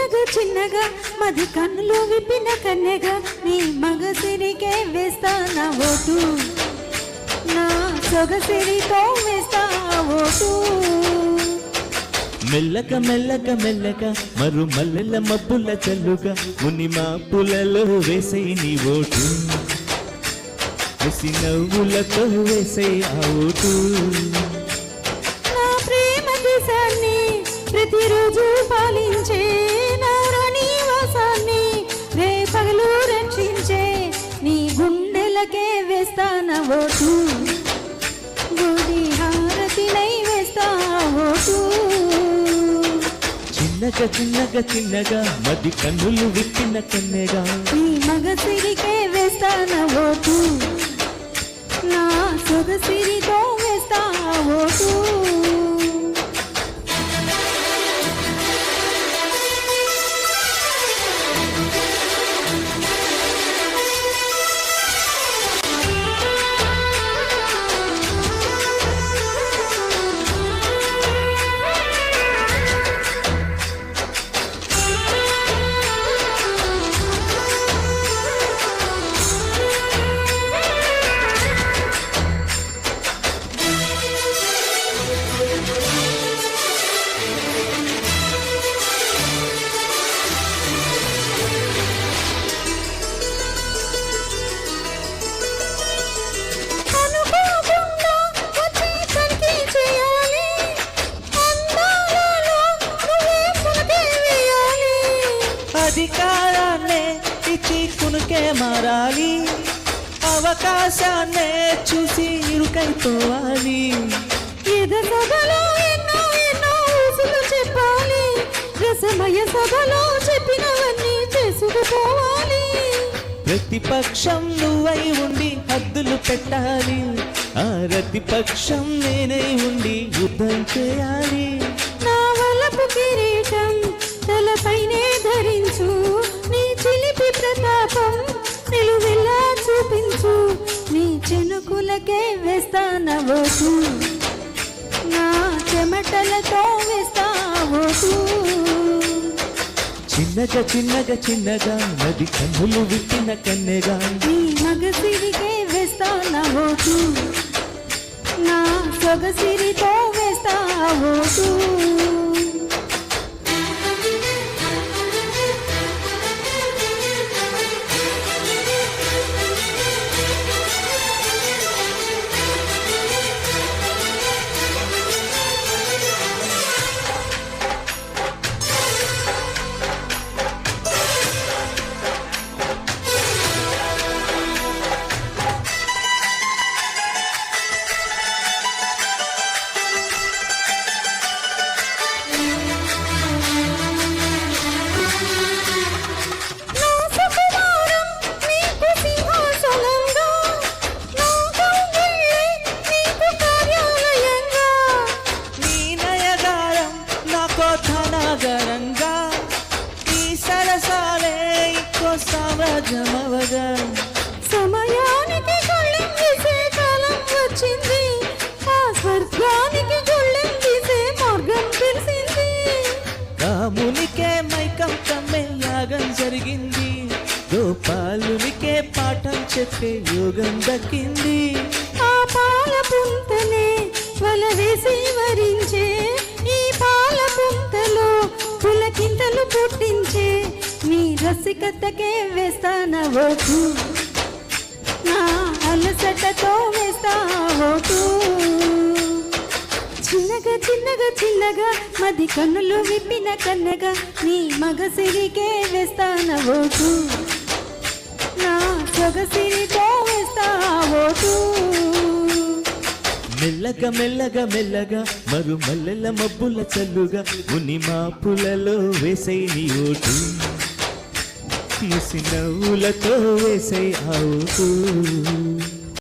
చిన్నగా చిన్నగా మది కన్నులు విప్పిన కన్నెగా నీ మగసిరికే వేస్తా నా ఓటు నా సొగసిరితో వేస్తా ఓటు మెల్లగా మెల్లగా మెల్లగా మరు మల్లెల మబ్బుల చల్లుగా ముని మాపులలో వేసే నీ ఓటు ముసి నవ్వులతో వేసే ఆ ఓటు నా ప్రేమ దేశాన్ని ప్రతిరోజు పాలించే నా రాణివాసాన్ని రే పగలు రక్షించే నీ గుండెలకే వేస్తాన ఓటు గుడి హారతినై వేస్తా ఓటు చిన్నగా చిన్నగా చిన్నగా మది కన్నులు విప్పిన కన్నెగా నీ మగసిరికే వేస్తాన ఓటు నా సొగసిరితో వేస్తా ఓటు అధికారాన్నే ఇచ్చి కునుకే మారాలి అవకాశాన్నే చూసి ఇరుకైపోవాలి సభలో ఎన్నో ఎన్నో ఊసులు చెప్పాలి రసమయ సభలో చెప్పినవన్నీ చేసుకుపోవాలి ప్రతిపక్షం నువ్వై ఉండి హద్దులు పెట్టాలి ఆ ప్రతిపక్షం నేనే ఉండి యుద్ధం చేయాలి నా వలపు కిరీటం తలపైనే ధరించు నీ చిలిపి ప్రతాపం నిలువెల్లా చూపించు నీ చెనుకులకే వేస్తాన ఓటు నా చెమటలతో వేస్తా ఓటు చిన్నగా చిన్నగా చిన్నగా నది కన్నులు విప్పిన కన్నెగా నీ మగసిరికే వేస్తాన ఓటు నా సొగసిరితో వేస్తా ఓటు ధనాగరంగా ఈ సరసాలే ఇంకో సామ్రాజ్యమవగా సమయానికి గుళ్ళెం తీసే కాలం వచ్చింది ఆ స్వర్గానికి గుళ్ళెం తీసే మార్గం తెలిసింది రామునికే మైకం కమ్మే యాగం జరిగింది గోపాలునికే పాఠం చెప్పే యోగం దక్కింది ఆ పాల పుంతనే వల వేసి వరించే ఈ పాల పుంతలో పులకింతలు పుట్టించే నీ రసికతకే వేస్తాన ఓటు నా అలసటతో వేస్తా ఓటు చిన్నగా చిన్నగా చిన్నగా మది కన్నులు విప్పిన కన్నగా నీ మగసిరికే వేస్తాన ఓటు నా సొగసిరితో వేస్తా ఓటు మెల్లగా మెల్లగా మెల్లగా మరు మల్లెల మబ్బుల చల్లుగా ముని మాపులలో వేసే నీ ఓటు ముసి నవ్వులతో వేసే ఆ ఓటు